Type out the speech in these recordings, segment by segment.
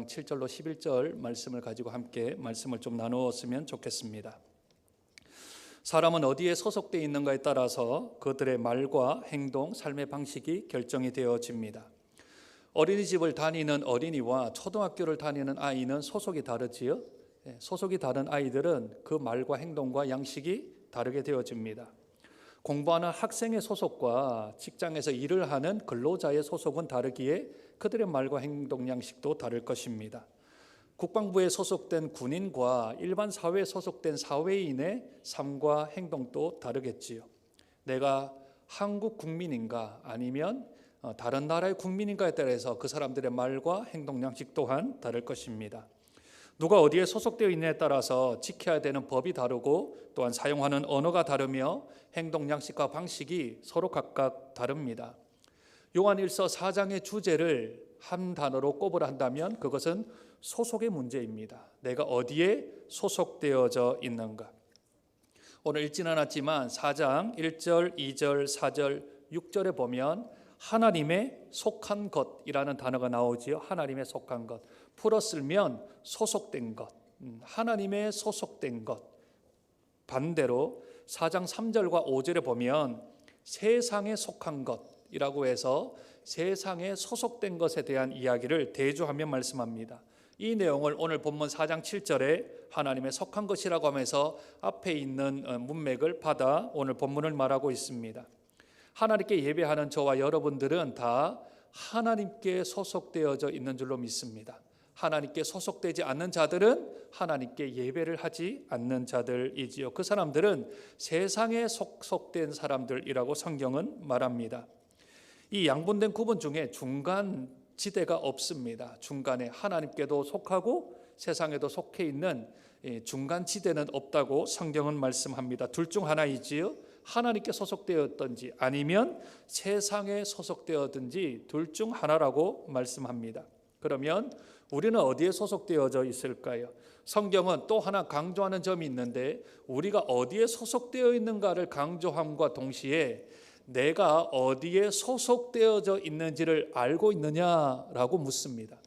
4장 7절로 11절 말씀을 가지고 함께 말씀을 좀 나누었으면 좋겠습니다. 사람은 어디에 소속되어 있는가에 따라서 그들의 말과 행동, 삶의 방식이 결정이 되어집니다. 어린이집을 다니는 어린이와 초등학교를 다니는 아이는 소속이 다르지요. 소속이 다른 아이들은 그 말과 행동과 양식이 다르게 되어집니다. 공부하는 학생의 소속과 직장에서 일을 하는 근로자의 소속은 다르기에 그들의 말과 행동 양식도 다를 것입니다. 국방부에 소속된 군인과 일반 사회에 소속된 사회인의 삶과 행동도 다르겠지요. 내가 한국 국민인가 아니면 다른 나라의 국민인가에 따라서 그 사람들의 말과 행동 양식 또한 다를 것입니다. 누가 어디에 소속되어 있느냐에 따라서 지켜야 되는 법이 다르고 또한 사용하는 언어가 다르며 행동 양식과 방식이 서로 각각 다릅니다. 요한일서 4장의 주제를 한 단어로 꼽으라 한다면 그것은 소속의 문제입니다. 내가 어디에 소속되어져 있는가. 오늘 읽지는 않았지만 4장 1절, 2절, 4절, 6절에 보면 하나님의 속한 것이라는 단어가 나오지요. 하나님의 속한 것. 풀어 쓸면 소속된 것. 하나님의 소속된 것. 반대로 4장 3절과 5절에 보면 세상에 속한 것이라고 해서 세상에 소속된 것에 대한 이야기를 대조하며 말씀합니다. 이 내용을 오늘 본문 4장 7절에 하나님의 속한 것이라고 하면서 앞에 있는 문맥을 받아 오늘 본문을 말하고 있습니다. 하나님께 예배하는 저와 여러분들은 다 하나님께 소속되어져 있는 줄로 믿습니다. 하나님께 소속되지 않는 자들은 하나님께 예배를 하지 않는 자들이지요. 그 사람들은 세상에 속된 사람들이라고 성경은 말합니다. 이 양분된 구분 중에 중간 지대가 없습니다. 중간에 하나님께도 속하고 세상에도 속해 있는 중간 지대는 없다고 성경은 말씀합니다. 둘 중 하나이지요. 하나님께 소속되었든지 아니면 세상에 소속되었든지 둘 중 하나라고 말씀합니다. 그러면 우리는 어디에 소속되어져 있을까요? 성경은 또 하나 강조하는 점이 있는데 우리가 어디에 소속되어 있는가를 강조함과 동시에 내가 어디에 소속되어져 있는지를 알고 있느냐라고 묻습니다.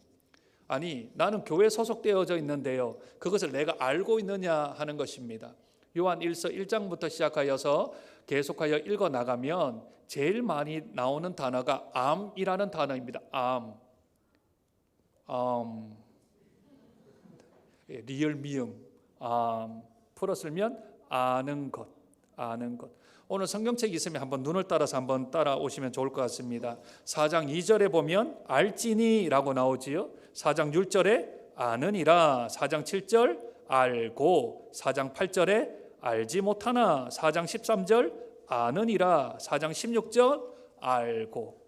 아니, 나는 교회에 소속되어져 있는데요, 그것을 내가 알고 있느냐 하는 것입니다. 요한 1서 1장부터 시작하여서 계속하여 읽어 나가면 제일 많이 나오는 단어가 암이라는 단어입니다. 리을 미음, 풀어 쓸면 아는 것. 오늘 성경책 있으면 한번 눈을 따라서 한번 따라오시면 좋을 것 같습니다. 4장 2절에 보면 알지니라고 나오지요. 4장 6절에 아느니라, 4장 7절 알고, 4장 8절에 알지 못하나, 4장 13절 아느니라, 4장 16절 알고.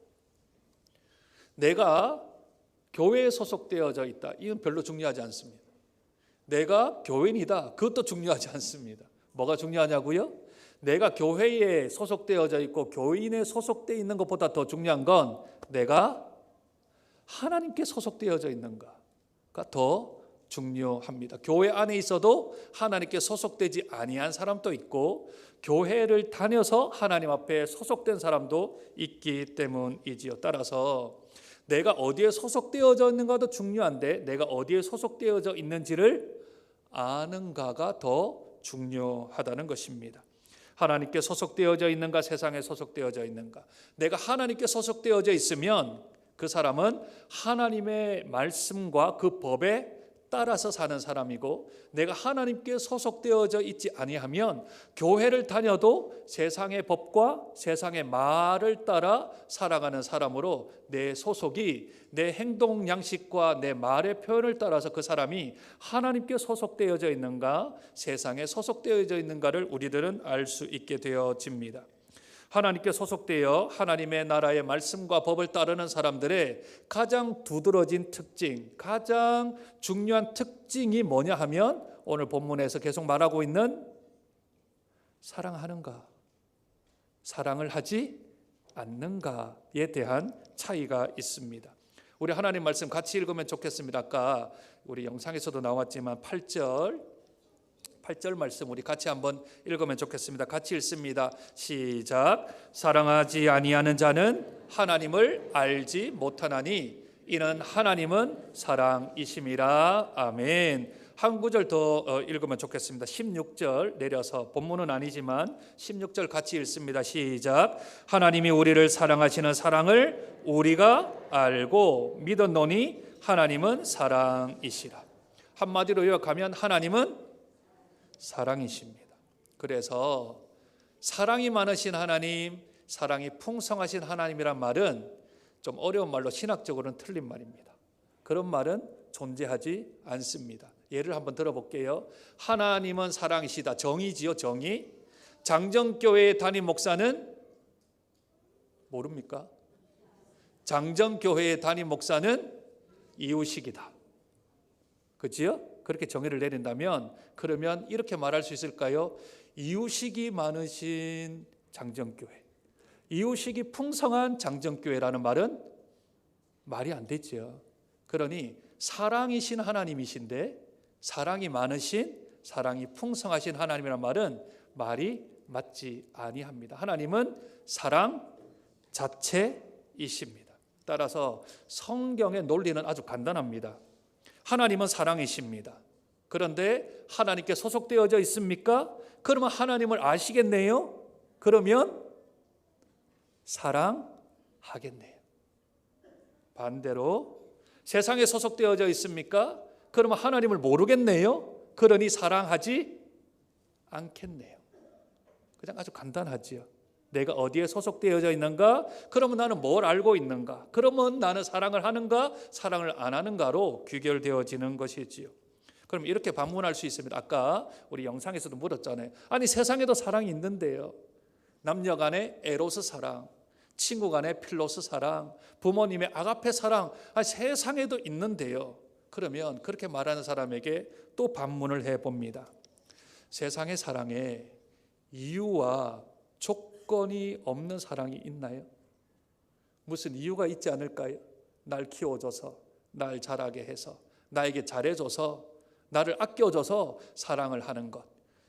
내가 교회에 소속되어져 있다, 이건 별로 중요하지 않습니다. 내가 교인이다, 그것도 중요하지 않습니다. 뭐가 중요하냐고요? 내가 교회에 소속되어져 있고 교인에 소속되어 있는 것보다 더 중요한 건 내가 하나님께 소속되어져 있는가가 더 중요합니다. 교회 안에 있어도 하나님께 소속되지 아니한 사람도 있고 교회를 다녀서 하나님 앞에 소속된 사람도 있기 때문이지요. 따라서 내가 어디에 소속되어져 있는가도 중요한데 내가 어디에 소속되어져 있는지를 아는가가 더 중요하다는 것입니다. 하나님께 소속되어져 있는가, 세상에 소속되어져 있는가. 내가 하나님께 소속되어져 있으면 그 사람은 하나님의 말씀과 그 법에 따라서 사는 사람이고, 내가 하나님께 소속되어져 있지 아니하면 교회를 다녀도 세상의 법과 세상의 말을 따라 살아가는 사람으로 내 소속이 내 행동 양식과 내 말의 표현을 따라서 그 사람이 하나님께 소속되어져 있는가, 세상에 소속되어져 있는가를 우리들은 알 수 있게 되어집니다. 하나님께 소속되어 하나님의 나라의 말씀과 법을 따르는 사람들의 가장 두드러진 특징, 가장 중요한 특징이 뭐냐 하면 오늘 본문에서 계속 말하고 있는 사랑하는가, 사랑을 하지 않는가에 대한 차이가 있습니다. 우리 하나님 말씀 같이 읽으면 좋겠습니다. 아까 우리 영상에서도 나왔지만 8절 말씀 우리 같이 한번 읽으면 좋겠습니다. 같이 읽습니다. 시작. 사랑하지 아니하는 자는 하나님을 알지 못하나니 이는 하나님은 사랑이심이라. 아멘. 한 구절 더 읽으면 좋겠습니다. 16절 내려서, 본문은 아니지만 16절 같이 읽습니다. 시작. 하나님이 우리를 사랑하시는 사랑을 우리가 알고 믿었노니 하나님은 사랑이시라. 한마디로 요약하면 하나님은 사랑이십니다. 그래서 사랑이 많으신 하나님, 사랑이 풍성하신 하나님이란 말은 좀 어려운 말로 신학적으로는 틀린 말입니다. 그런 말은 존재하지 않습니다. 예를 한번 들어볼게요. 하나님은 사랑이시다. 정의지요, 정의. 장정교회 담임 목사는 모릅니까? 장정교회 담임 목사는 이유식이다. 그렇지요? 그렇게 정의를 내린다면, 그러면 이렇게 말할 수 있을까요? 이유식이 많으신 장정교회, 이유식이 풍성한 장정교회라는 말은 말이 안 되죠. 그러니 사랑이신 하나님이신데, 사랑이 많으신, 사랑이 풍성하신 하나님이란 말은 말이 맞지 아니합니다. 하나님은 사랑 자체이십니다. 따라서 성경의 논리는 아주 간단합니다. 하나님은 사랑이십니다. 그런데 하나님께 소속되어져 있습니까? 그러면 하나님을 아시겠네요? 그러면 사랑하겠네요. 반대로 세상에 소속되어져 있습니까? 그러면 하나님을 모르겠네요? 그러니 사랑하지 않겠네요. 그냥 아주 간단하지요. 내가 어디에 소속되어져 있는가? 그러면 나는 뭘 알고 있는가? 그러면 나는 사랑을 하는가? 사랑을 안 하는가로 귀결되어지는 것이지요. 그럼 이렇게 반문할 수 있습니다. 아까 우리 영상에서도 물었잖아요. 아니 세상에도 사랑이 있는데요. 남녀 간의 에로스 사랑, 친구 간의 필로스 사랑, 부모님의 아가페 사랑, 세상에도 있는데요. 그러면 그렇게 말하는 사람에게 또 반문을 해봅니다. 세상의 사랑에 이유와 조건이 없는 사랑이 있나요? 무슨 이유가 있지 않을까요? 날 키워줘서, 날 자라게 해서, 나에게 잘해줘서, 나를 아껴줘서 사랑을 하는 것,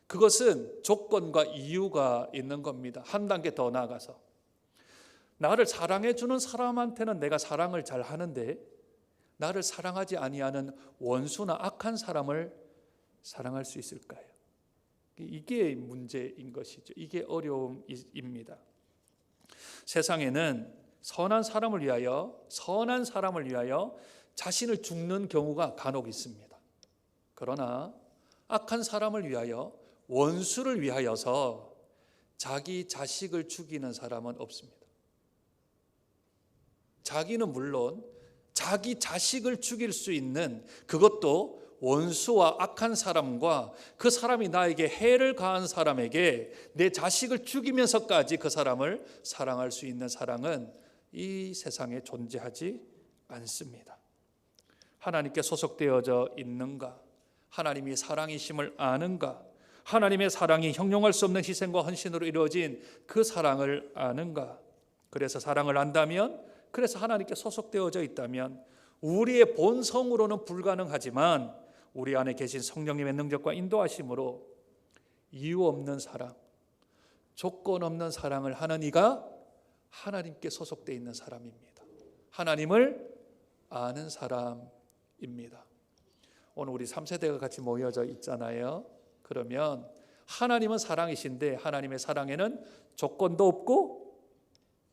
그것은 조건과 이유가 있는 겁니다. 한 단계 더 나아가서 나를 사랑해주는 사람한테는 내가 사랑을 잘 하는데, 나를 사랑하지 아니하는 원수나 악한 사람을 사랑할 수 있을까요? 이게 문제인 것이죠. 이게 어려움입니다. 세상에는 선한 사람을 위하여 자신을 죽는 경우가 간혹 있습니다. 그러나 악한 사람을 위하여, 원수를 위하여서 자기 자식을 죽이는 사람은 없습니다. 자기는 물론 자기 자식을 죽일 수 있는, 그것도 원수와 악한 사람과 그 사람이 나에게 해를 가한 사람에게 내 자식을 죽이면서까지 그 사람을 사랑할 수 있는 사랑은 이 세상에 존재하지 않습니다. 하나님께 소속되어져 있는가? 하나님이 사랑이심을 아는가? 하나님의 사랑이 형용할 수 없는 희생과 헌신으로 이루어진 그 사랑을 아는가? 그래서 사랑을 안다면, 그래서 하나님께 소속되어져 있다면 우리의 본성으로는 불가능하지만 우리 안에 계신 성령님의 능력과 인도하심으로 이유 없는 사랑, 조건 없는 사랑을 하는 이가 하나님께 소속되어 있는 사람입니다. 하나님을 아는 사람입니다. 오늘 우리 3세대가 같이 모여져 있잖아요. 그러면 하나님은 사랑이신데 하나님의 사랑에는 조건도 없고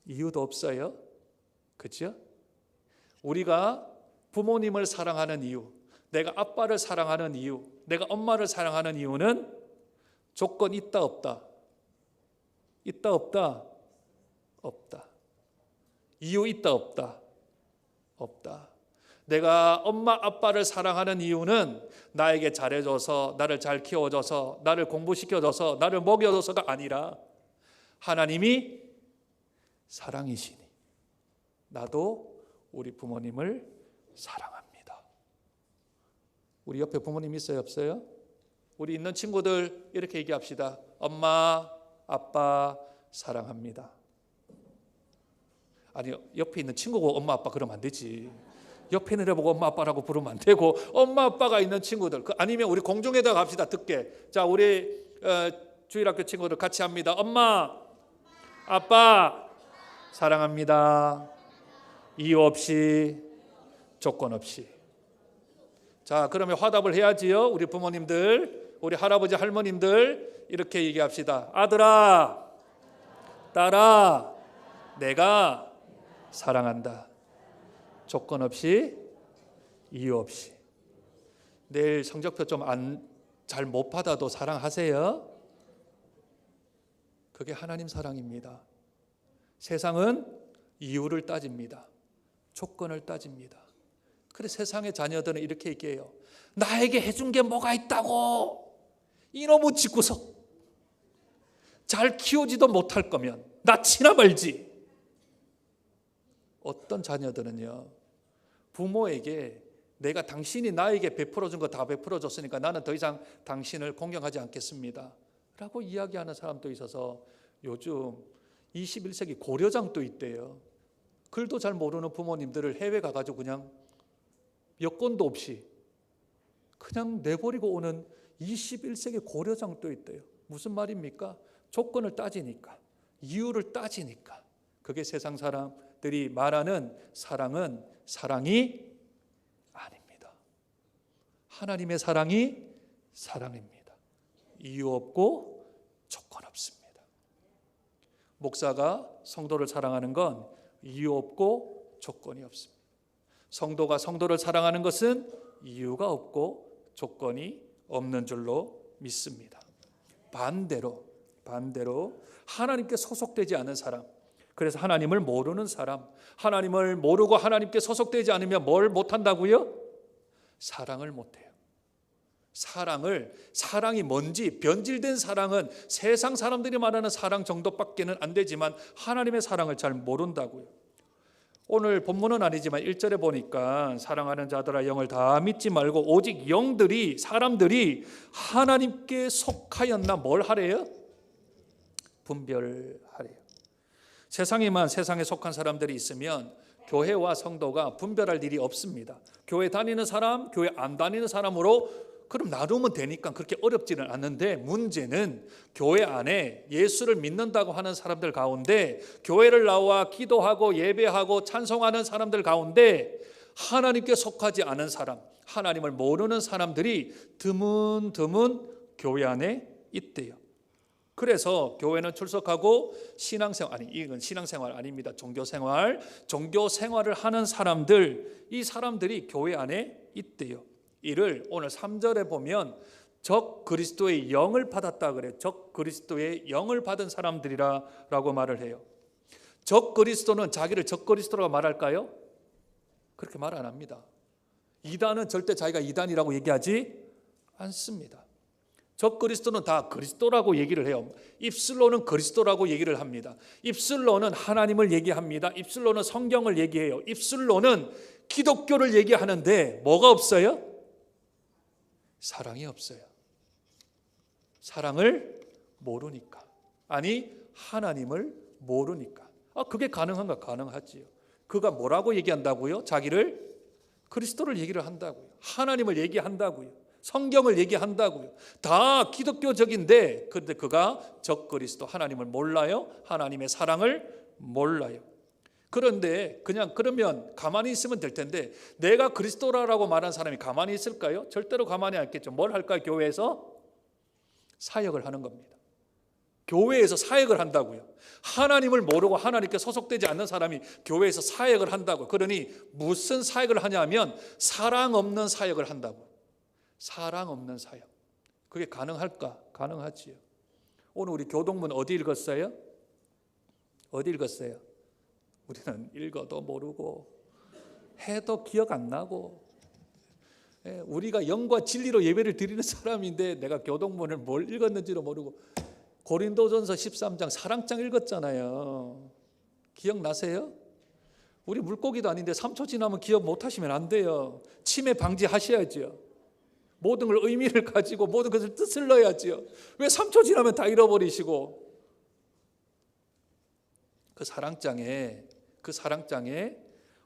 이유도 없어요. 그렇죠? 우리가 부모님을 사랑하는 이유, 내가 아빠를 사랑하는 이유, 내가 엄마를 사랑하는 이유는 조건 있다 없다? 있다 없다? 없다. 이유 있다 없다? 없다. 내가 엄마 아빠를 사랑하는 이유는 나에게 잘해줘서, 나를 잘 키워줘서, 나를 공부시켜줘서, 나를 먹여줘서가 아니라 하나님이 사랑이시니 나도 우리 부모님을 사랑합니다. 우리 옆에 부모님 있어요, 없어요? 우리 있는 친구들 이렇게 얘기합시다. 엄마, 아빠 사랑합니다. 아니, 옆에 있는 친구고 엄마, 아빠 그러면 안 되지. 옆에 있는 애보고 엄마, 아빠라고 부르면 안 되고, 엄마, 아빠가 있는 친구들, 아니면 우리 공중에다가 합시다. 듣게. 자, 우리 주일학교 친구들 같이 합니다. 엄마, 아빠 사랑합니다. 이유 없이 조건 없이. 자, 그러면 화답을 해야지요. 우리 부모님들, 우리 할아버지 할머님들 이렇게 얘기합시다. 아들아, 딸아, 내가 사랑한다. 조건 없이, 이유 없이. 내일 성적표 좀 잘 못 받아도 사랑하세요. 그게 하나님 사랑입니다. 세상은 이유를 따집니다. 조건을 따집니다. 그래서 세상의 자녀들은 이렇게 얘기해요. 나에게 해준 게 뭐가 있다고? 이놈의 짓구석. 잘 키우지도 못할 거면 낳지나 말지. 어떤 자녀들은요, 부모에게 내가 당신이 나에게 베풀어 준 거 다 베풀어 줬으니까 나는 더 이상 당신을 공경하지 않겠습니다 라고 이야기하는 사람도 있어서 요즘 21세기 고려장도 있대요. 글도 잘 모르는 부모님들을 해외 가가지고 그냥 여권도 없이 그냥 내버리고 오는 21세기 고려장도 있대요. 무슨 말입니까? 조건을 따지니까, 이유를 따지니까. 그게 세상 사람들이 말하는 사랑은 사랑이 아닙니다. 하나님의 사랑이 사랑입니다. 이유 없고 조건 없습니다. 목사가 성도를 사랑하는 건 이유 없고 조건이 없습니다. 성도가 성도를 사랑하는 것은 이유가 없고 조건이 없는 줄로 믿습니다. 반대로 하나님께 소속되지 않은 사람, 그래서 하나님을 모르는 사람, 하나님을 모르고 하나님께 소속되지 않으면 뭘 못한다고요? 사랑을 못해요. 사랑이 뭔지, 변질된 사랑은 세상 사람들이 말하는 사랑 정도밖에는 안 되지만 하나님의 사랑을 잘 모른다고요. 오늘 본문은 아니지만 1절에 보니까 사랑하는 자들아 영을 다 믿지 말고 오직 사람들이 하나님께 속하였나 뭘 하래요? 분별하래요. 세상에 속한 사람들이 있으면 교회와 성도가 분별할 일이 없습니다. 교회 다니는 사람, 교회 안 다니는 사람으로 그럼 나누면 되니까 그렇게 어렵지는 않는데, 문제는 교회 안에 예수를 믿는다고 하는 사람들 가운데, 교회를 나와 기도하고 예배하고 찬송하는 사람들 가운데 하나님께 속하지 않은 사람, 하나님을 모르는 사람들이 드문드문 교회 안에 있대요. 그래서 교회는 출석하고 이건 신앙생활 아닙니다. 종교생활을 하는 사람들, 이 사람들이 교회 안에 있대요. 이를 오늘 3절에 보면 적 그리스도의 영을 받았다 그래요. 적 그리스도의 영을 받은 사람들이라고 말을 해요. 적 그리스도는 자기를 적 그리스도라고 말할까요? 그렇게 말 안 합니다. 이단은 절대 자기가 이단이라고 얘기하지 않습니다. 적 그리스도는 다 그리스도라고 얘기를 해요. 입술로는 그리스도라고 얘기를 합니다. 입술로는 하나님을 얘기합니다. 입술로는 성경을 얘기해요. 입술로는 기독교를 얘기하는데 뭐가 없어요? 사랑이 없어요. 사랑을 모르니까. 아니, 하나님을 모르니까. 그게 가능한가? 가능하지요. 그가 뭐라고 얘기한다고요? 자기를 그리스도를 얘기를 한다고요. 하나님을 얘기한다고요. 성경을 얘기한다고요. 다 기독교적인데, 그런데 그가 적 그리스도, 하나님을 몰라요. 하나님의 사랑을 몰라요. 그런데 그러면 가만히 있으면 될 텐데, 내가 그리스도라고 말한 사람이 가만히 있을까요? 절대로 가만히 않겠죠. 뭘 할까요? 교회에서 사역을 하는 겁니다. 교회에서 사역을 한다고요. 하나님을 모르고 하나님께 소속되지 않는 사람이 교회에서 사역을 한다고요. 그러니 무슨 사역을 하냐면 사랑 없는 사역을 한다고요. 사랑 없는 사역. 그게 가능할까? 가능하지요. 오늘 우리 교동문 어디 읽었어요? 어디 읽었어요? 우리는 읽어도 모르고 해도 기억 안 나고, 우리가 영과 진리로 예배를 드리는 사람인데 내가 교동문을 뭘 읽었는지도 모르고, 고린도전서 13장 사랑장 읽었잖아요. 기억나세요? 우리 물고기도 아닌데 3초 지나면 기억 못하시면 안 돼요. 치매 방지하셔야죠. 모든 걸 의미를 가지고 모든 것을 뜻을 넣어야죠. 왜 3초 지나면 다 잃어버리시고. 그 사랑장에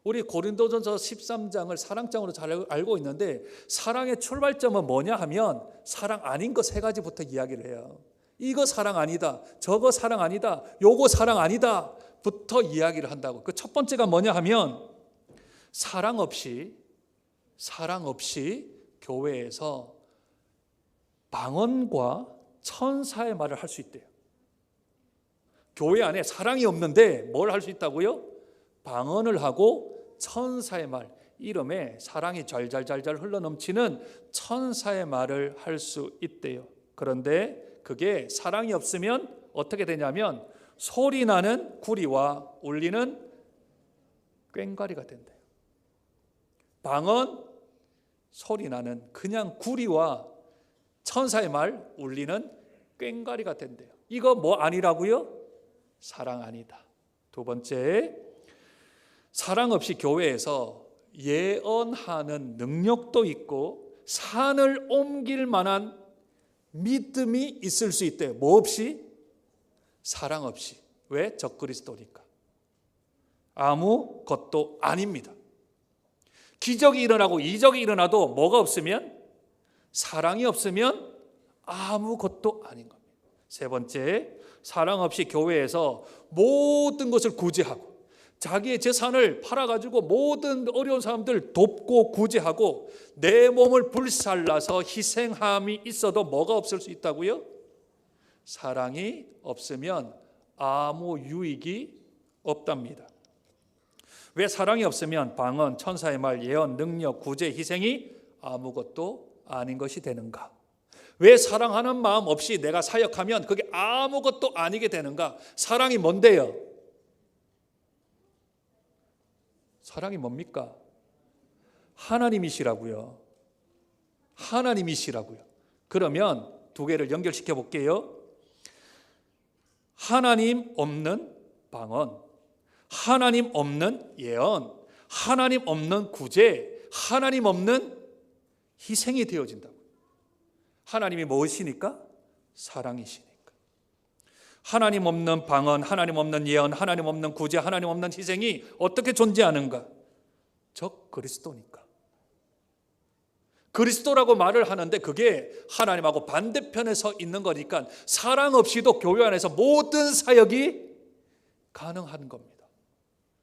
우리 고린도전서 13장을 사랑장으로 잘 알고 있는데, 사랑의 출발점은 뭐냐 하면 사랑 아닌 거 3가지부터 이야기를 해요. 이거 사랑 아니다, 저거 사랑 아니다, 요거 사랑 아니다 부터 이야기를 한다고. 그 첫 번째가 뭐냐 하면 사랑 없이 사랑 없이 교회에서 방언과 천사의 말을 할 수 있대요. 교회 안에 사랑이 없는데 뭘 할 수 있다고요? 방언을 하고 천사의 말, 이름에 사랑이 잘잘잘잘 흘러넘치는 천사의 말을 할 수 있대요. 그런데 그게 사랑이 없으면 어떻게 되냐면 소리 나는 구리와 울리는 꽹과리가 된대요. 방언, 소리 나는 그냥 구리와 천사의 말, 울리는 꽹과리가 된대요. 이거 뭐 아니라고요? 사랑 아니다. 두 번째, 사랑 없이 교회에서 예언하는 능력도 있고 산을 옮길 만한 믿음이 있을 수 있대요. 뭐 없이? 사랑 없이. 왜? 적그리스도니까. 아무것도 아닙니다. 기적이 일어나고 이적이 일어나도 뭐가 없으면? 사랑이 없으면 아무것도 아닌 겁니다. 세 번째, 사랑 없이 교회에서 모든 것을 구제하고 자기의 재산을 팔아가지고 모든 어려운 사람들 돕고 구제하고 내 몸을 불살라서 희생함이 있어도 뭐가 없을 수 있다고요? 사랑이 없으면 아무 유익이 없답니다. 왜 사랑이 없으면 방언, 천사의 말, 예언, 능력, 구제, 희생이 아무것도 아닌 것이 되는가? 왜 사랑하는 마음 없이 내가 사역하면 그게 아무것도 아니게 되는가? 사랑이 뭔데요? 사랑이 뭡니까? 하나님이시라고요. 하나님이시라고요. 그러면 두 개를 연결시켜 볼게요. 하나님 없는 방언, 하나님 없는 예언, 하나님 없는 구제, 하나님 없는 희생이 되어진다고. 하나님이 무엇이니까? 사랑이시니까. 하나님 없는 방언, 하나님 없는 예언, 하나님 없는 구제, 하나님 없는 희생이 어떻게 존재하는가? 적 그리스도니까. 그리스도라고 말을 하는데 그게 하나님하고 반대편에 서 있는 거니까 사랑 없이도 교회 안에서 모든 사역이 가능한 겁니다.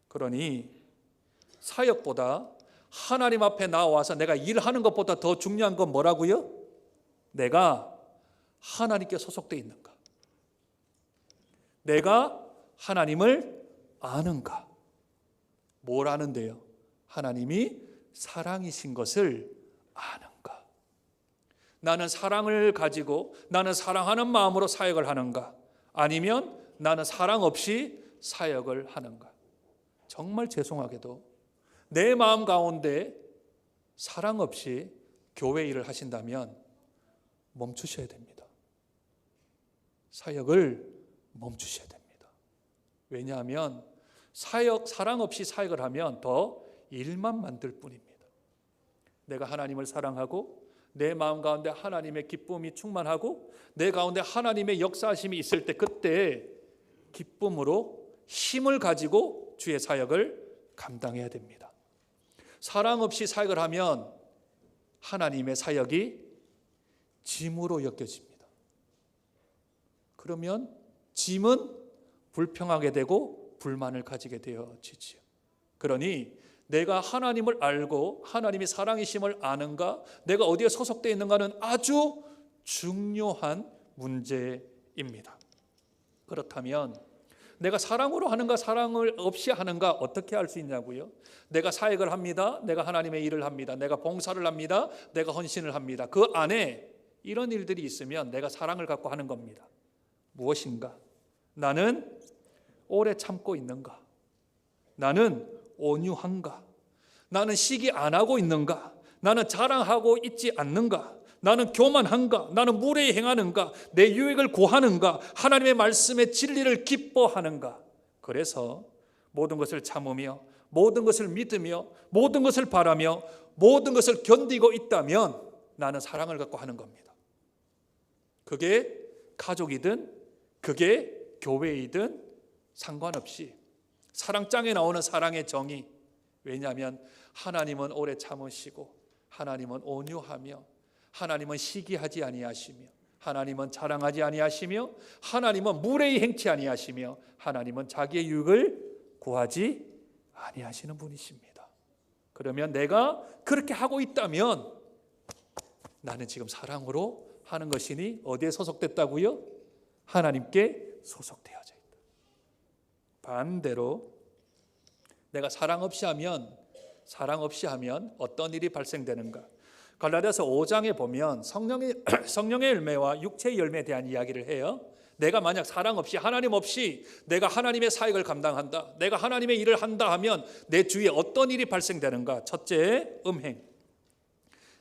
그러니 사역보다 하나님 앞에 나와서 내가 일하는 것보다 더 중요한 건 뭐라고요? 내가 하나님께 소속되어 있는가? 내가 하나님을 아는가? 뭘 아는데요? 하나님이 사랑이신 것을 아는가? 나는 사랑을 가지고 나는 사랑하는 마음으로 사역을 하는가? 아니면 나는 사랑 없이 사역을 하는가? 정말 죄송하게도 내 마음 가운데 사랑 없이 교회 일을 하신다면 멈추셔야 됩니다. 사역을 멈추셔야 됩니다. 왜냐하면 사랑 없이 사역을 하면 더 일만 만들 뿐입니다. 내가 하나님을 사랑하고 내 마음 가운데 하나님의 기쁨이 충만하고 내 가운데 하나님의 역사하심이 있을 때 그때 기쁨으로 힘을 가지고 주의 사역을 감당해야 됩니다. 사랑 없이 사역을 하면 하나님의 사역이 짐으로 여겨집니다. 그러면 짐은 불평하게 되고 불만을 가지게 되어지지요. 그러니 내가 하나님을 알고 하나님이 사랑이심을 아는가, 내가 어디에 소속되어 있는가는 아주 중요한 문제입니다. 그렇다면 내가 사랑으로 하는가 사랑을 없이 하는가 어떻게 알 수 있냐고요? 내가 사역을 합니다. 내가 하나님의 일을 합니다. 내가 봉사를 합니다. 내가 헌신을 합니다. 그 안에 이런 일들이 있으면 내가 사랑을 갖고 하는 겁니다. 무엇인가? 나는 오래 참고 있는가? 나는 온유한가? 나는 시기 안 하고 있는가? 나는 자랑하고 있지 않는가? 나는 교만한가? 나는 무례히 행하는가? 내 유익을 구하는가? 하나님의 말씀의 진리를 기뻐하는가? 그래서 모든 것을 참으며 모든 것을 믿으며 모든 것을 바라며 모든 것을 견디고 있다면 나는 사랑을 갖고 하는 겁니다. 그게 가족이든 그게 교회이든 상관없이 사랑장에 나오는 사랑의 정의. 왜냐하면 하나님은 오래 참으시고 하나님은 온유하며 하나님은 시기하지 아니하시며 하나님은 자랑하지 아니하시며 하나님은 무례히 행치 아니하시며 하나님은 자기의 유익을 구하지 아니하시는 분이십니다. 그러면 내가 그렇게 하고 있다면 나는 지금 사랑으로 하는 것이니 어디에 소속됐다고요? 하나님께 소속되어져 있다. 반대로 내가 사랑 없이 하면 어떤 일이 발생되는가? 갈라디아서 5장에 보면 성령의 열매와 육체의 열매에 대한 이야기를 해요. 내가 만약 사랑 없이, 하나님 없이 내가 하나님의 사역을 감당한다, 내가 하나님의 일을 한다 하면 내 주위에 어떤 일이 발생되는가? 첫째, 음행.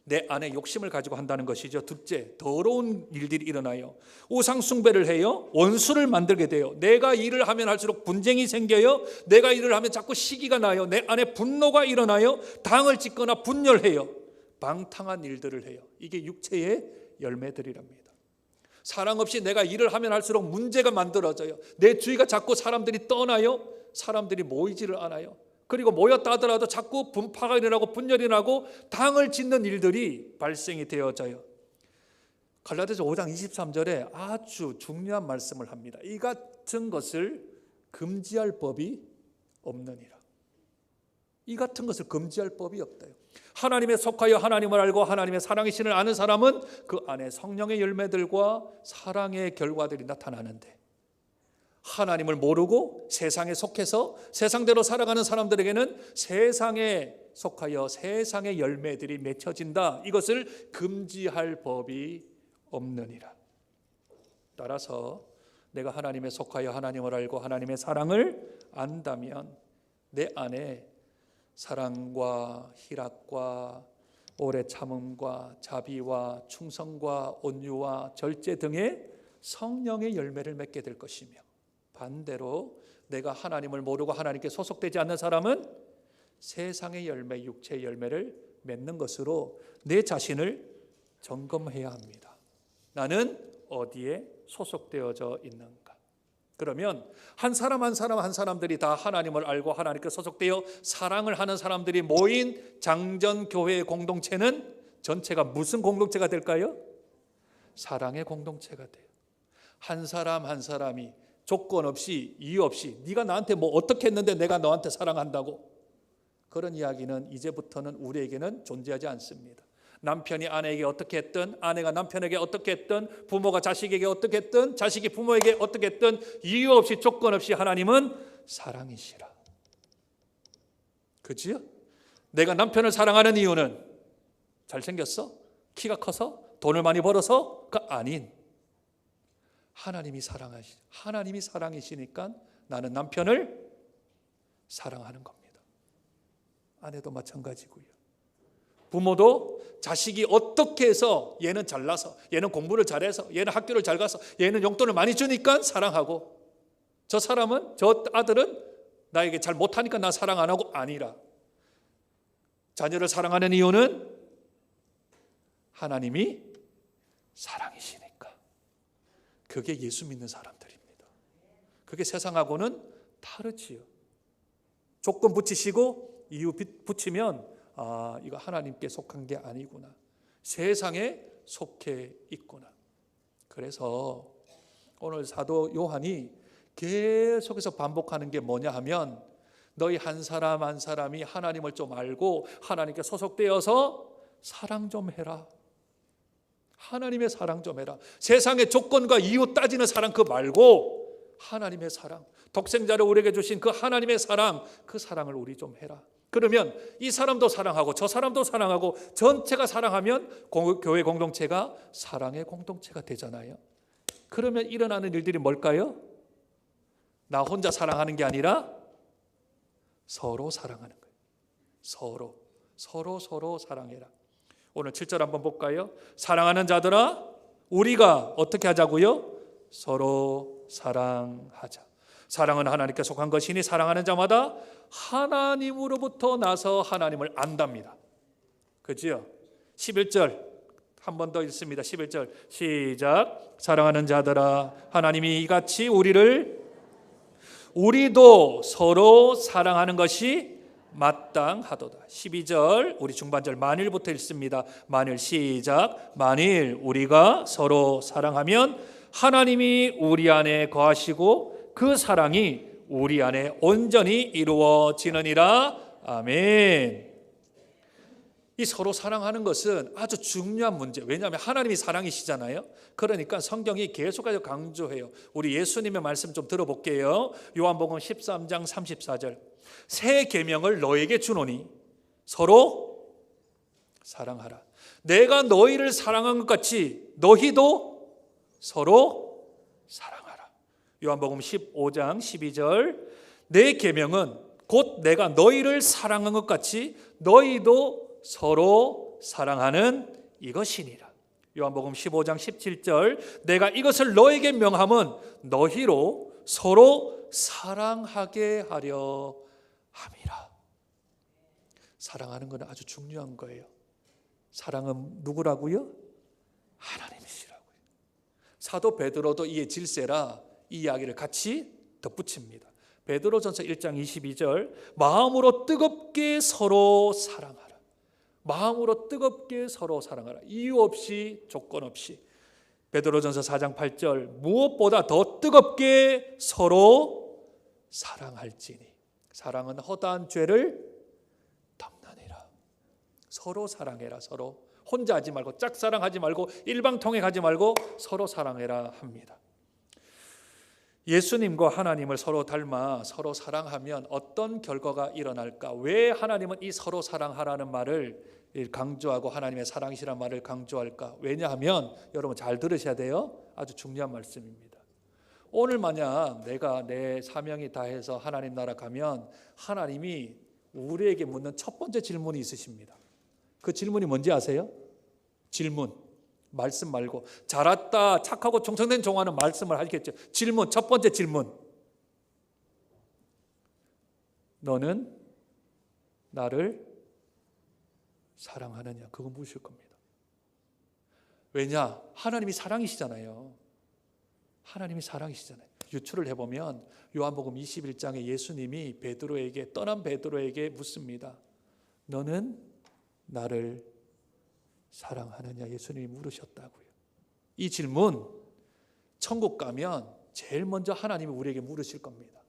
내 안에 욕심을 가지고 한다는 것이죠. 둘째, 더러운 일들이 일어나요. 우상 숭배를 해요. 원수를 만들게 돼요. 내가 일을 하면 할수록 분쟁이 생겨요. 내가 일을 하면 자꾸 시기가 나요. 내 안에 분노가 일어나요. 당을 짓거나 분열해요. 방탕한 일들을 해요. 이게 육체의 열매들이랍니다. 사랑 없이 내가 일을 하면 할수록 문제가 만들어져요. 내 주위가 자꾸 사람들이 떠나요. 사람들이 모이지를 않아요. 그리고 모였다 하더라도 자꾸 분파가 일어나고 분열이 나고 당을 짓는 일들이 발생이 되어져요. 갈라디아서 5장 23절에 아주 중요한 말씀을 합니다. 이 같은 것을 금지할 법이 없느니라. 이 같은 것을 금지할 법이 없다요. 하나님에 속하여 하나님을 알고 하나님의 사랑이신을 아는 사람은 그 안에 성령의 열매들과 사랑의 결과들이 나타나는데, 하나님을 모르고 세상에 속해서 세상대로 살아가는 사람들에게는 세상에 속하여 세상의 열매들이 맺혀진다. 이것을 금지할 법이 없느니라. 따라서 내가 하나님에 속하여 하나님을 알고 하나님의 사랑을 안다면 내 안에 사랑과 희락과 오래 참음과 자비와 충성과 온유와 절제 등의 성령의 열매를 맺게 될 것이며, 반대로 내가 하나님을 모르고 하나님께 소속되지 않는 사람은 세상의 열매, 육체의 열매를 맺는 것으로 내 자신을 점검해야 합니다. 나는 어디에 소속되어져 있는가? 그러면 한 사람들이 다 하나님을 알고 하나님께 소속되어 사랑을 하는 사람들이 모인 장전교회의 공동체는 전체가 무슨 공동체가 될까요? 사랑의 공동체가 돼요. 한 사람이 조건 없이 이유 없이 네가 나한테 뭐 어떻게 했는데 내가 너한테 사랑한다고, 그런 이야기는 이제부터는 우리에게는 존재하지 않습니다. 남편이 아내에게 어떻게 했든, 아내가 남편에게 어떻게 했든, 부모가 자식에게 어떻게 했든, 자식이 부모에게 어떻게 했든 이유 없이 조건 없이 하나님은 사랑이시라. 그지요? 내가 남편을 사랑하는 이유는 잘생겼어? 키가 커서? 돈을 많이 벌어서?가 아닌, 하나님이 사랑이시니까 나는 남편을 사랑하는 겁니다. 아내도 마찬가지고요. 부모도 자식이 어떻게 해서 얘는 잘나서, 얘는 공부를 잘해서, 얘는 학교를 잘 가서, 얘는 용돈을 많이 주니까 사랑하고, 저 아들은 나에게 잘 못하니까 나 사랑 안 하고, 아니라 자녀를 사랑하는 이유는 하나님이 사랑이시니까. 그게 예수 믿는 사람들입니다. 그게 세상하고는 다르지요. 조건 붙이시고 이유 붙이면 이거 하나님께 속한 게 아니구나, 세상에 속해 있구나. 그래서 오늘 사도 요한이 계속해서 반복하는 게 뭐냐 하면, 너희 한 사람이 하나님을 좀 알고 하나님께 소속되어서 사랑 좀 해라. 하나님의 사랑 좀 해라. 세상의 조건과 이유 따지는 사랑 그거 말고 하나님의 사랑, 독생자를 우리에게 주신 그 하나님의 사랑, 그 사랑을 우리 좀 해라. 그러면 이 사람도 사랑하고 저 사람도 사랑하고 전체가 사랑하면 교회 공동체가 사랑의 공동체가 되잖아요. 그러면 일어나는 일들이 뭘까요? 나 혼자 사랑하는 게 아니라 서로 사랑하는 거예요. 서로 사랑해라. 오늘 7절 한번 볼까요? 사랑하는 자들아, 우리가 어떻게 하자고요? 서로 사랑하자. 사랑은 하나님께 속한 것이니 사랑하는 자마다 하나님으로부터 나서 하나님을 안답니다. 그죠? 11절 한 번 더 읽습니다. 11절 시작. 사랑하는 자들아, 하나님이 이같이 우리도 서로 사랑하는 것이 마땅하도다. 12절 우리 중반절 만일부터 읽습니다. 만일 시작. 만일 우리가 서로 사랑하면 하나님이 우리 안에 거하시고 그 사랑이 우리 안에 온전히 이루어지느니라. 아멘. 이 서로 사랑하는 것은 아주 중요한 문제. 왜냐하면 하나님이 사랑이시잖아요. 그러니까 성경이 계속해서 강조해요. 우리 예수님의 말씀 좀 들어볼게요. 요한복음 13장 34절. 새 계명을 너에게 주노니 서로 사랑하라. 내가 너희를 사랑한 것 같이 너희도 서로 사랑하라. 요한복음 15장 12절. 내 계명은 곧 내가 너희를 사랑한 것 같이 너희도 서로 사랑하는 이것이니라. 요한복음 15장 17절. 내가 이것을 너에게 명함은 너희로 서로 사랑하게 하려 함이라. 사랑하는 건 아주 중요한 거예요. 사랑은 누구라고요? 하나님이시라고요. 사도 베드로도 이에 질세라 이 이야기를 같이 덧붙입니다. 베드로전서 1장 22절. 마음으로 뜨겁게 서로 사랑하라. 마음으로 뜨겁게 서로 사랑하라. 이유 없이 조건 없이. 베드로전서 4장 8절. 무엇보다 더 뜨겁게 서로 사랑할지니 사랑은 허다한 죄를 덮나니라. 서로 사랑해라. 서로 혼자 하지 말고 짝사랑하지 말고 일방통행하지 말고 서로 사랑해라 합니다. 예수님과 하나님을 서로 닮아 서로 사랑하면 어떤 결과가 일어날까? 왜 하나님은 이 서로 사랑하라는 말을 강조하고 하나님의 사랑이시라는 말을 강조할까? 왜냐하면 여러분 잘 들으셔야 돼요. 아주 중요한 말씀입니다. 오늘 만약 내가 내 사명이 다해서 하나님 나라 가면 하나님이 우리에게 묻는 첫 번째 질문이 있으십니다. 그 질문이 뭔지 아세요? 질문. 말씀 말고 잘했다 착하고忠誠된 종하는 말씀을 하겠죠. 질문, 첫 번째 질문. 너는 나를 사랑하느냐? 그거 묻을 겁니다. 왜냐? 하나님이 사랑이시잖아요. 하나님이 사랑이시잖아요. 유추를 해보면 요한복음 21장에 예수님이 베드로에게 떠난 베드로에게 묻습니다. 너는 나를 사랑하느냐? 예수님이 물으셨다고요. 이 질문 천국 가면 제일 먼저 하나님이 우리에게 물으실 겁니다.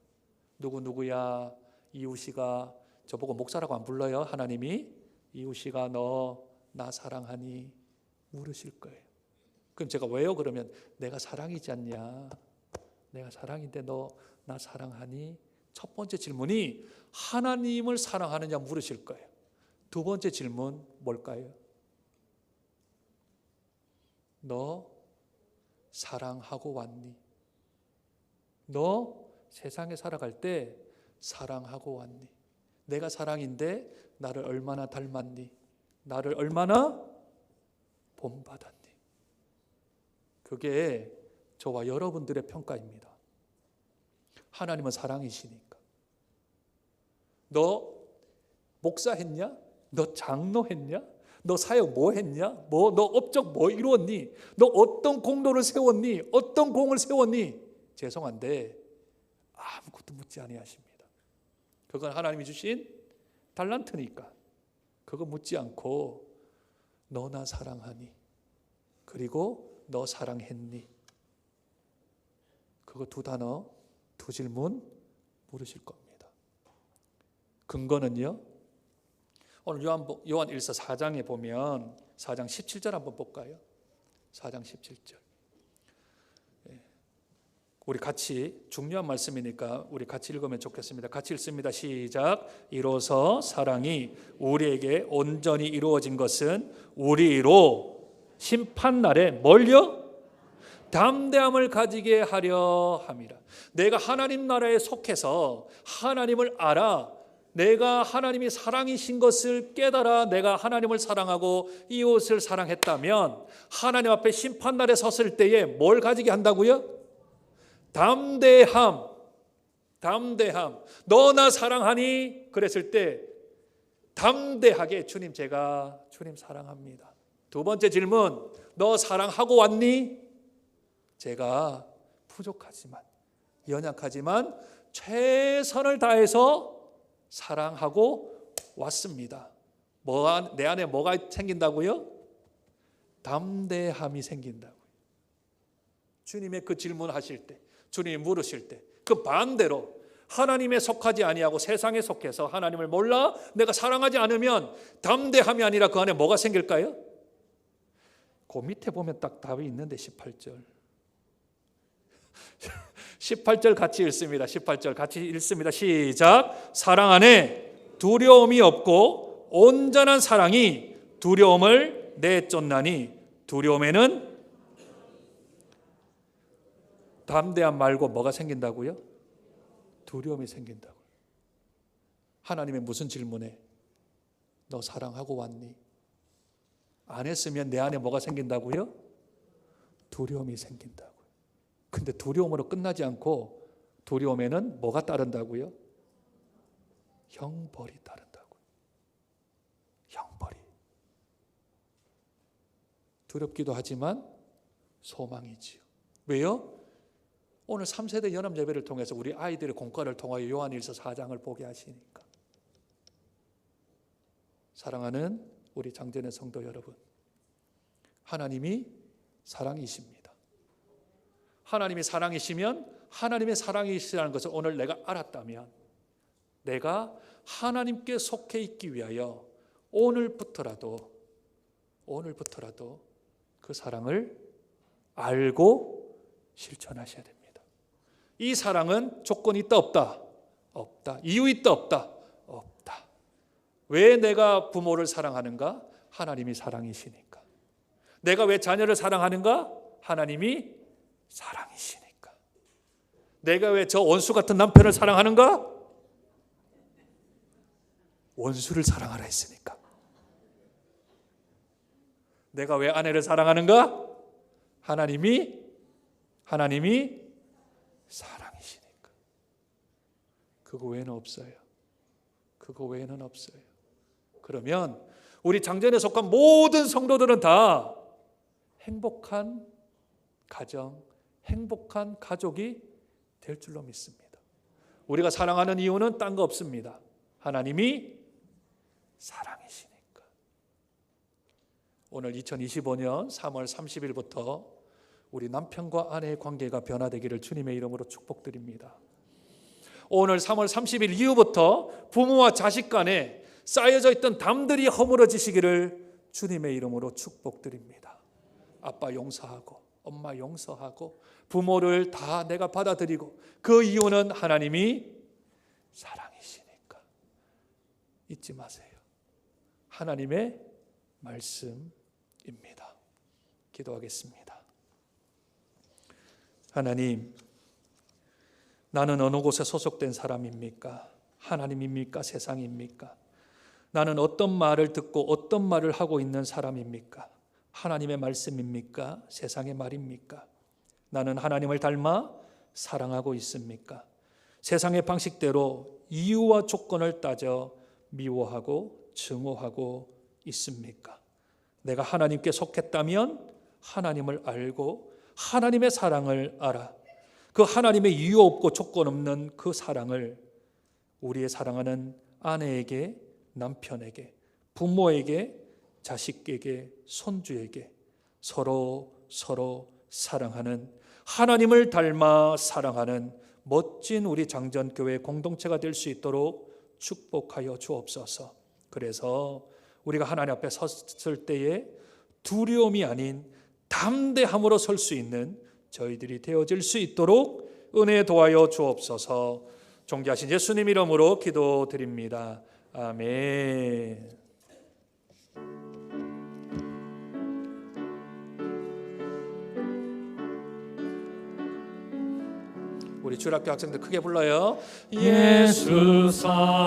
누구야? 이웃이가 저보고 목사라고 안 불러요. 하나님이 이웃이가 너 나 사랑하니 물으실 거예요. 그럼 제가 왜요? 그러면 내가 사랑이지 않냐? 내가 사랑인데 너 나 사랑하니? 첫 번째 질문이 하나님을 사랑하느냐 물으실 거예요. 두 번째 질문 뭘까요? 너 사랑하고 왔니? 너 세상에 살아갈 때 사랑하고 왔니? 내가 사랑인데 나를 얼마나 닮았니? 나를 얼마나 본받았니? 그게 저와 여러분들의 평가입니다. 하나님은 사랑이시니까. 너 목사 했냐? 너 장로 했냐? 너 사역 뭐 했냐? 너 업적 뭐 이루었니? 너 어떤 공로를 세웠니? 어떤 공을 세웠니? 죄송한데 아무것도 묻지 아니하십니다. 그건 하나님이 주신 달란트니까 그거 묻지 않고 너 나 사랑하니? 그리고 너 사랑했니? 그거 두 단어, 두 질문 물으실 겁니다. 근거는요? 오늘 요한 1서 4장에 보면 4장 17절 한번 볼까요? 4장 17절. 우리 같이 중요한 말씀이니까 우리 같이 읽으면 좋겠습니다. 같이 읽습니다. 시작. 이로써 사랑이 우리에게 온전히 이루어진 것은 우리로 심판날에 뭘요? 담대함을 가지게 하려 함이라. 내가 하나님 나라에 속해서 하나님을 알아 내가 하나님이 사랑이신 것을 깨달아 내가 하나님을 사랑하고 이웃을 사랑했다면 하나님 앞에 심판날에 섰을 때에 뭘 가지게 한다고요? 담대함. 너 나 사랑하니? 그랬을 때 담대하게 주님 제가 주님 사랑합니다. 두 번째 질문, 너 사랑하고 왔니? 제가 부족하지만 연약하지만 최선을 다해서 사랑하고 왔습니다. 내 안에 뭐가 생긴다고요? 담대함이 생긴다고요. 주님의 그 질문하실 때, 주님이 물으실 때, 그 반대로 하나님에 속하지 아니하고 세상에 속해서 하나님을 몰라 내가 사랑하지 않으면 담대함이 아니라 그 안에 뭐가 생길까요? 그 밑에 보면 딱 답이 있는데 18절 18절 같이 읽습니다. 18절 같이 읽습니다. 시작. 사랑 안에 두려움이 없고 온전한 사랑이 두려움을 내쫓나니 두려움에는 담대함 말고 뭐가 생긴다고요? 두려움이 생긴다고요. 하나님의 무슨 질문에 너 사랑하고 왔니? 안 했으면 내 안에 뭐가 생긴다고요? 두려움이 생긴다고요. 근데 두려움으로 끝나지 않고 두려움에는 뭐가 따른다고요? 형벌이 따른다고요. 형벌이. 두렵기도 하지만 소망이지요. 왜요? 오늘 3세대 연합 예배를 통해서 우리 아이들의 공과를 통하여 요한일서 4장을 보게 하시니까. 사랑하는 우리 장전의 성도 여러분, 하나님이 사랑이십니다. 하나님이 사랑이시면 하나님의 사랑이시라는 것을 오늘 내가 알았다면 내가 하나님께 속해 있기 위하여 오늘부터라도 그 사랑을 알고 실천하셔야 됩니다. 이 사랑은 조건이 있다 없다? 없다. 이유 있다 없다? 없다. 왜 내가 부모를 사랑하는가? 하나님이 사랑이시니까. 내가 왜 자녀를 사랑하는가? 하나님이 사랑이시니까. 내가 왜 저 원수 같은 남편을 사랑하는가? 원수를 사랑하라 했으니까. 내가 왜 아내를 사랑하는가? 하나님이 사랑이시니까. 그거 외에는 없어요. 그거 외에는 없어요. 그러면 우리 장전에 속한 모든 성도들은 다 행복한 가정, 행복한 가족이 될 줄로 믿습니다. 우리가 사랑하는 이유는 딴 거 없습니다. 하나님이 사랑이시니까. 오늘 2025년 3월 30일부터 우리 남편과 아내의 관계가 변화되기를 주님의 이름으로 축복드립니다. 오늘 3월 30일 이후부터 부모와 자식 간에 쌓여져 있던 담들이 허물어지시기를 주님의 이름으로 축복드립니다. 아빠 용서하고 엄마 용서하고 부모를 다 내가 받아들이고, 그 이유는 하나님이 사랑이시니까. 잊지 마세요. 하나님의 말씀입니다. 기도하겠습니다. 하나님, 나는 어느 곳에 소속된 사람입니까? 하나님입니까? 세상입니까? 나는 어떤 말을 듣고 어떤 말을 하고 있는 사람입니까? 하나님의 말씀입니까? 세상의 말입니까? 나는 하나님을 닮아 사랑하고 있습니까? 세상의 방식대로 이유와 조건을 따져 미워하고 증오하고 있습니까? 내가 하나님께 속했다면 하나님을 알고 하나님의 사랑을 알아. 그 하나님의 이유 없고 조건 없는 그 사랑을 우리의 사랑하는 아내에게, 남편에게, 부모에게, 자식에게, 손주에게 서로 사랑하는, 하나님을 닮아 사랑하는 멋진 우리 장전교회 공동체가 될 수 있도록 축복하여 주옵소서. 그래서 우리가 하나님 앞에 섰을 때에 두려움이 아닌 담대함으로 설 수 있는 저희들이 되어질 수 있도록 은혜 도와여 주옵소서. 존귀하신 예수님 이름으로 기도드립니다. 아멘. 우리 주일학교 학생들 크게 불러요. 예수 사랑하심은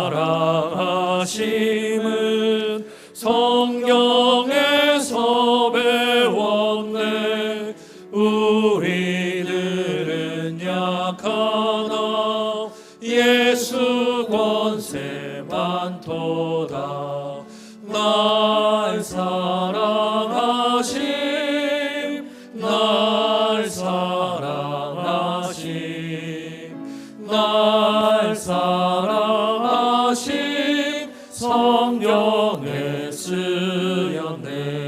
성경에서 배웠네. 우리들은 약하나 예수 권세 많도다. 날 사랑하심, 날 사랑하심, 날 사랑하심, 성경에 쓰였네.